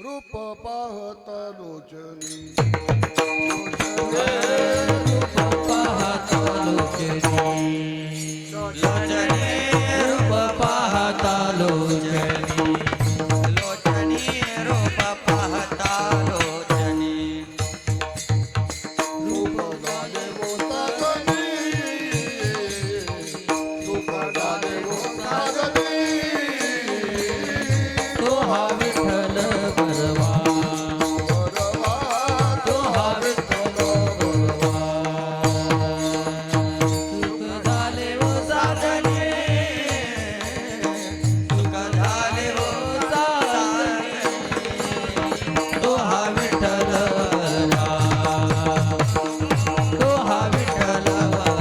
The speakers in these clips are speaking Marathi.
रूप पाहत लोचनी पाहता लोचनी रूप पाहता लोचनी रूप पाहता लोचनी रूप गाणे बोलता गणी रूप गाणे बोलता गणी तो हा विठ्ठल बरवा तो हा विठ्ठल बरवा सुख झाले हो साजणे सुख झाले हो तो हा विठ्ठल बरवा तो हा विठ्ठल बरवा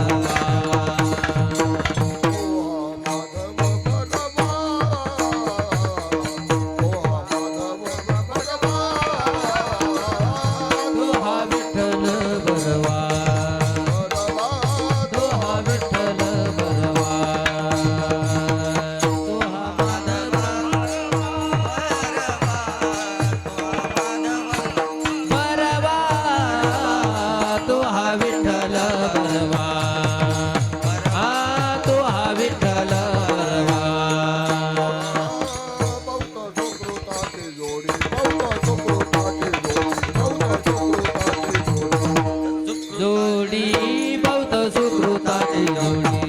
तो हा विठ्ठल बरवा तो हा विठ्ठल बरवा तो हा माधव बरवा तो हा विठ्ठल बरवा हा तो हा विठ्ठल बरवा जोडी बौद्ध सुकृताची जोडी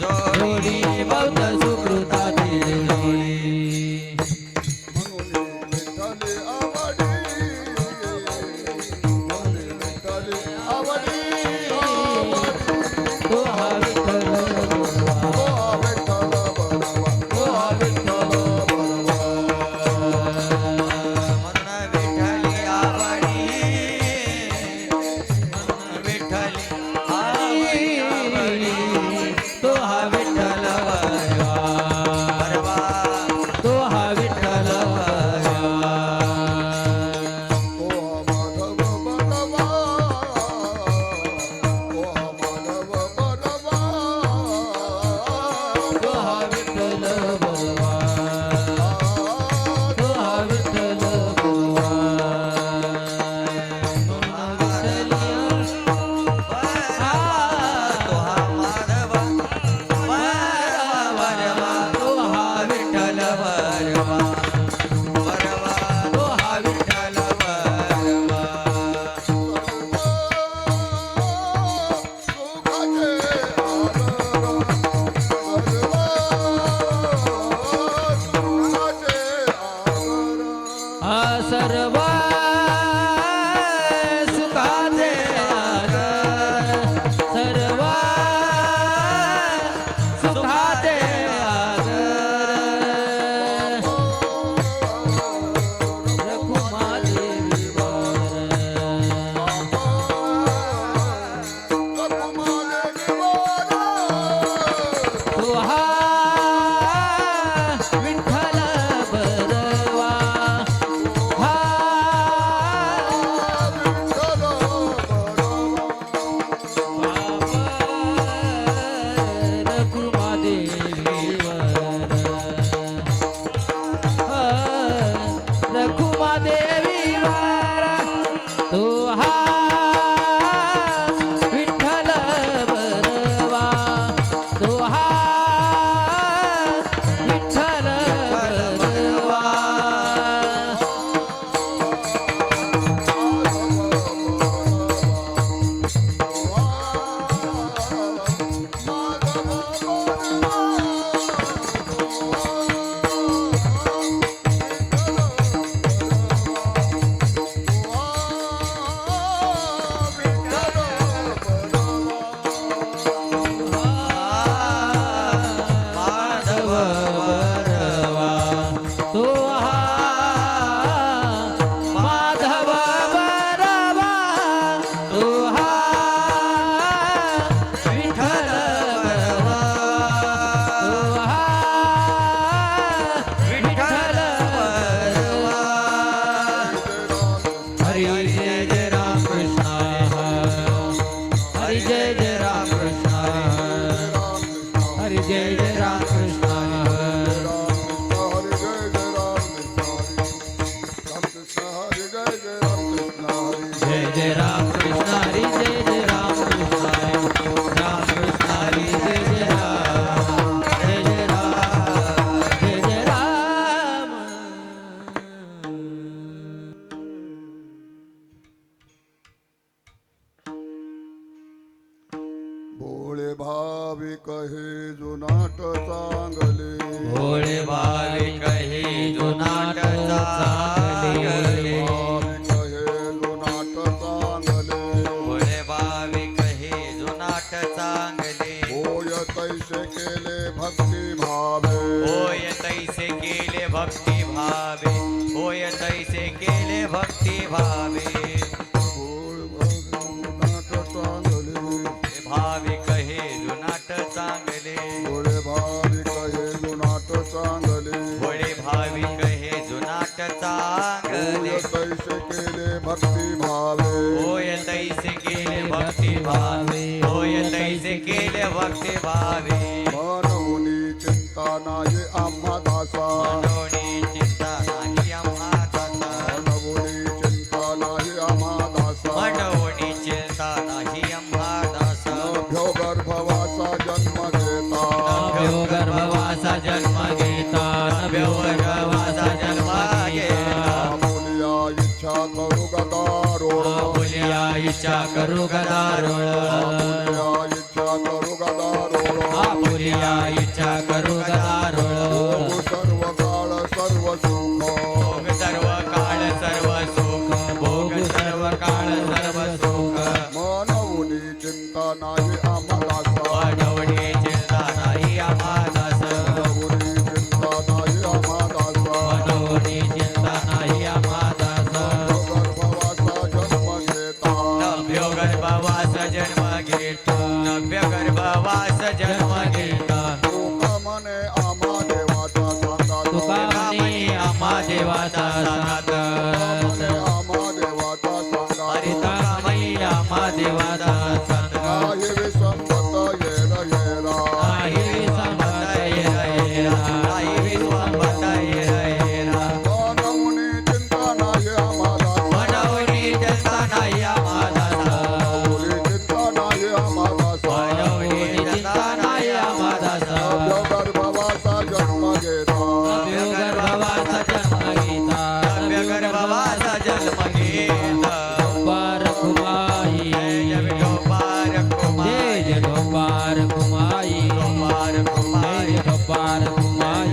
जोडी बौद्ध सुकृताची जोडी तो हा विठ्ठल बरवा तो हा विठ्ठल बरवा म्हणून विठ्ठली आवडी विठ्ठली तो हा विठ्ठल बरवा तो हा विठ्ठल बरवा तो हा विठ्ठल बरवा तो हा विठ्ठल बरवा तो हा माधव बरवा तो हा विठ्ठल बरवा बरवा तो हा विठ्ठल बरवा हा सर्व सुखाचे आगर सर्व सुखाचे आगर रखुमादेवी तो हा विठ्ठल बरवा हा रखुमादेवीवर तो हा विठ्ठल बरवा तो हा विठ्ठल बरवा जय राम कृष्ण हरी जय जय राम कृष्ण हरी राम कृष्ण हरी जय जय राम जय जय राम जय जय राम भोळे भाविक हे जुनाट चांगले भोळे भाविक हे जुनाट चांगले भाविक हे जुनाट चांगले भोळे भाविक हे जुनाट चांगले होय तैसे केले भक्ती भावे होय तैसे केले भक्ती भावे होय तैसे केले भक्ती भावे भोळे भाविक हे जुनाट चांगले भोळे भाविक हे जुनाट चांगले होय तैसे केले भक्ती भावे होय तैसे केले भक्ती भावे होय तैसे केले भक्ती भावे मनोनी चिंता नाही आम्हा दासा मनोनी चिंता नाही आम्हा दासा मनोनी चिंता नाही आम्हा दासा मनोनी चिंता नाही आम्हा दासा नभ्यो गर्भवासा जन्म घेता नभ्यो गर्भवासा जन्म घेता नभ्यो गर्भवासा जन्म घेता बोलिया इच्छा करू गदारोळ बोलिया इच्छा करू गदारोळ बोलिया इच्छा करू गदारोळ बोलिया इच्छा करू गदारोळ सर्व काळ सर्व सुख भोग सर्व काळ सर्व सुख भोग सर्व काळ सर्व सुख मनोनी चिंता नाही आम्हा दासा मनोनी चिंता नाही आम्हा दासा मनोनी चिंता नाही आम्हा दासा मनोनी चिंता नाही आम्हा दास गर्भवासा जन्म घेता नभ्यो गर्भवास जन्म घेतो नभ्य गर्भवास जन्म घेता तुका म्हणे आम्हा देवाचा सांगा तुका म्हणे आम्हा देवाचा सांगात म्हणे आम्हा देवाचा सांगा हरिता म्हणे आम्हा देवाचा सांगात काही विसंगत येर येरा नाही संबंध येरा येरा आई विश्वांबत येरा मनोनी चिंता नाही आम्हा दासा मनोनी चिंता नाही आम्हा दासा मनोनी चिंता नाही आम्हा दासा मनोनी चिंता नाही आम्हा दास गर्भवासा जन्म घेता नभ्यो गर्भवासा जन्म घेता नभ्य गर्भवास जन्म घेता पार कुमाई जय विठोबार कुमार जय पार कुमाई कुमार कुमार जय पार कुमाई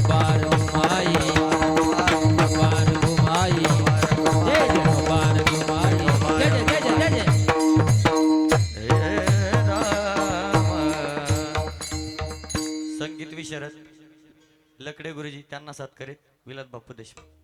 पार कुमाई पार कुमाई जय पार कुमाई जय जय जय जय हे राम संगीत विशारद लकडे गुरुजी त्यांना साथ करीत विलास बापू देशमुख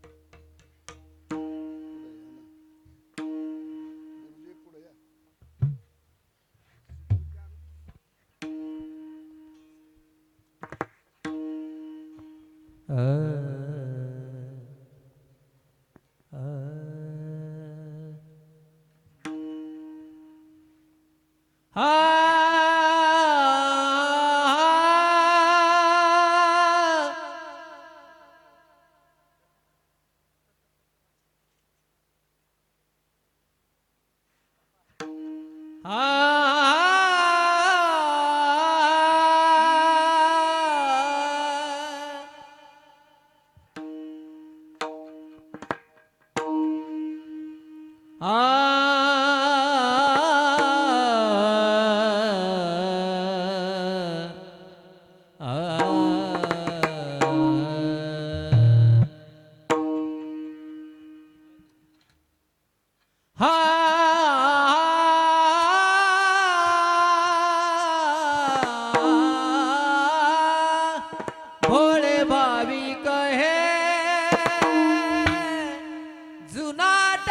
भोळे भाविक हे जुनाट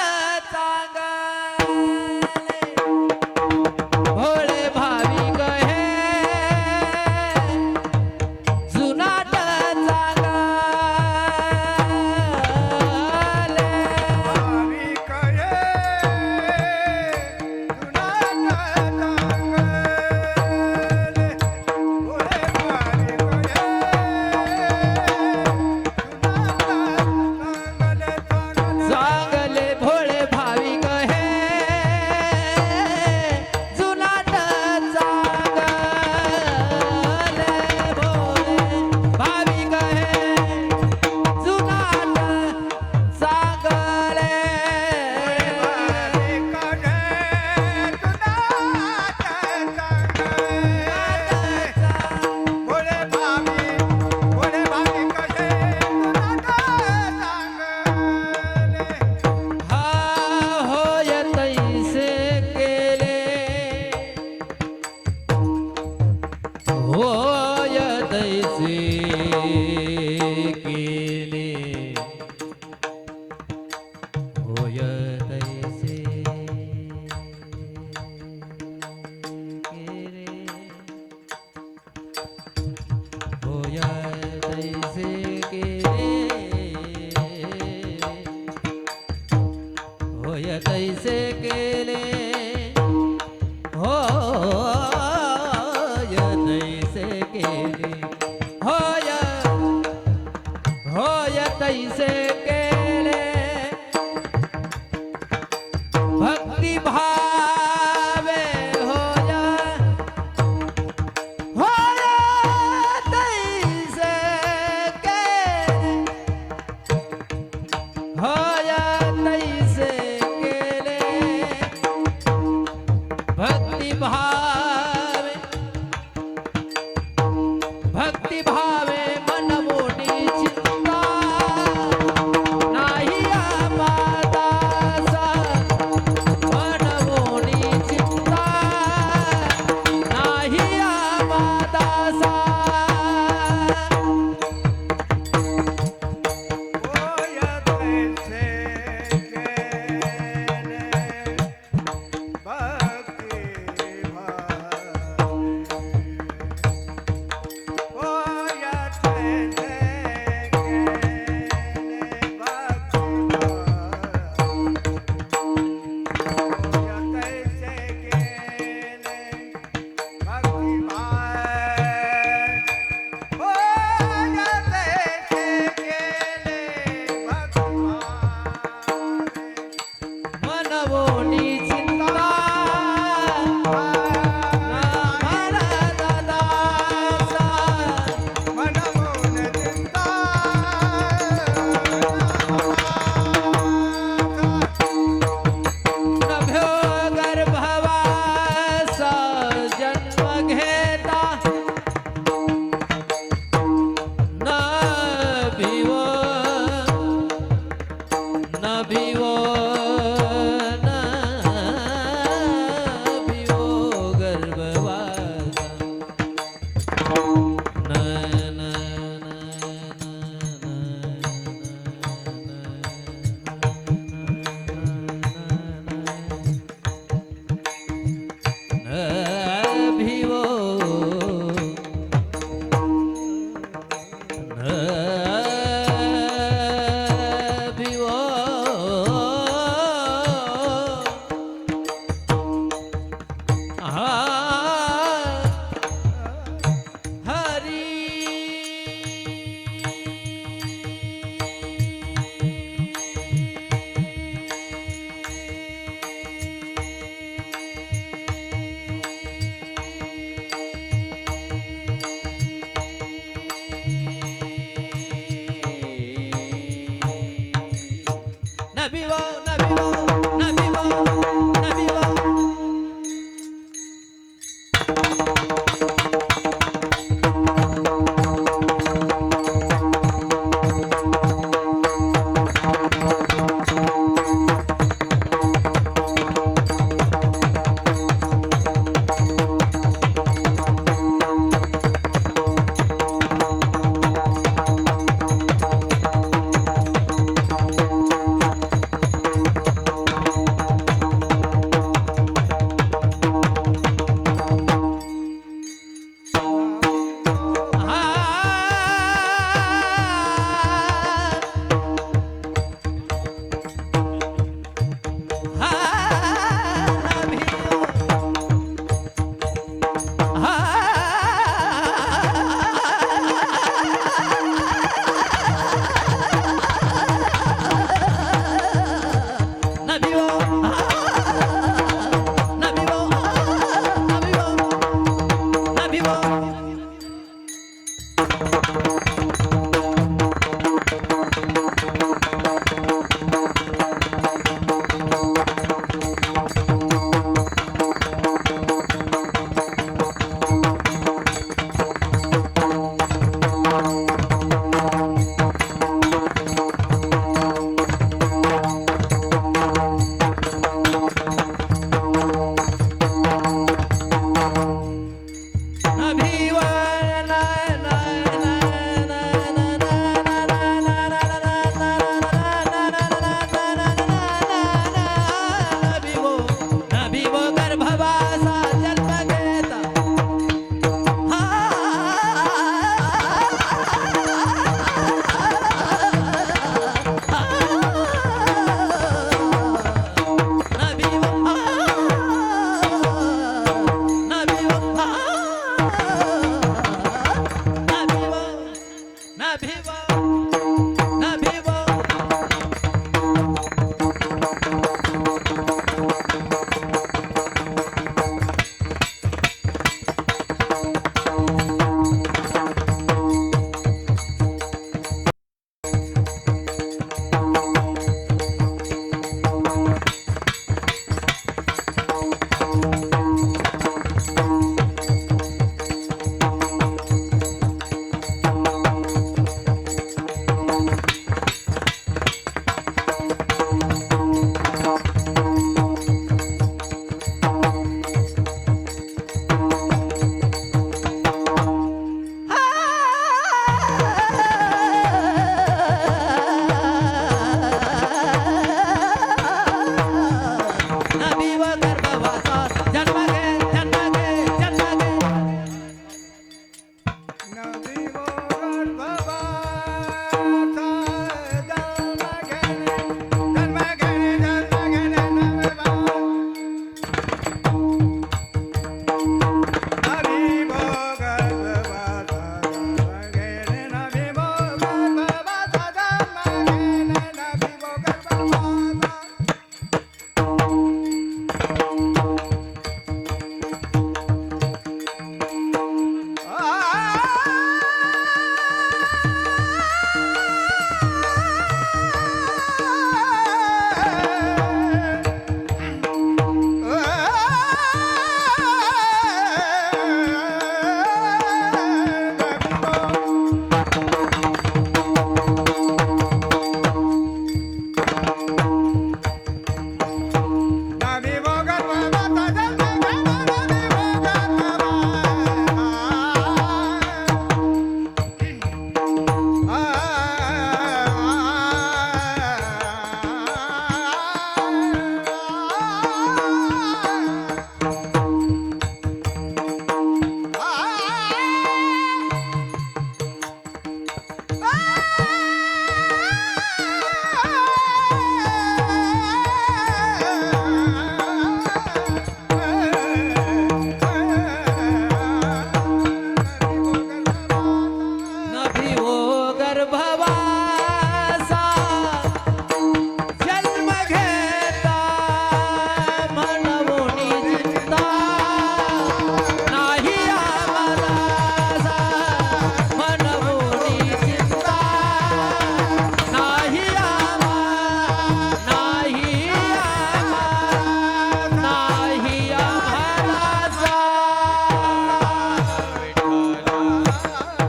चांगले तैसे केले होय तैसे केले होय होय तैसे केले भक्ती भावे होय होय तैसे केले होय तैसे केले भक्ती भावे भक्ती भावे मन मोठी चिंता नाही आपादासा मन मोठी चिंता नाही आपादासा होय तैसे केले भक्ती होय तैसे मन मोठी चिंता दादासा नभ्यो गर्भवासा जन्म घेता न भिवो न भिवो न भिवो गर्भवासा न न भिवो भिवो हरी न भिवो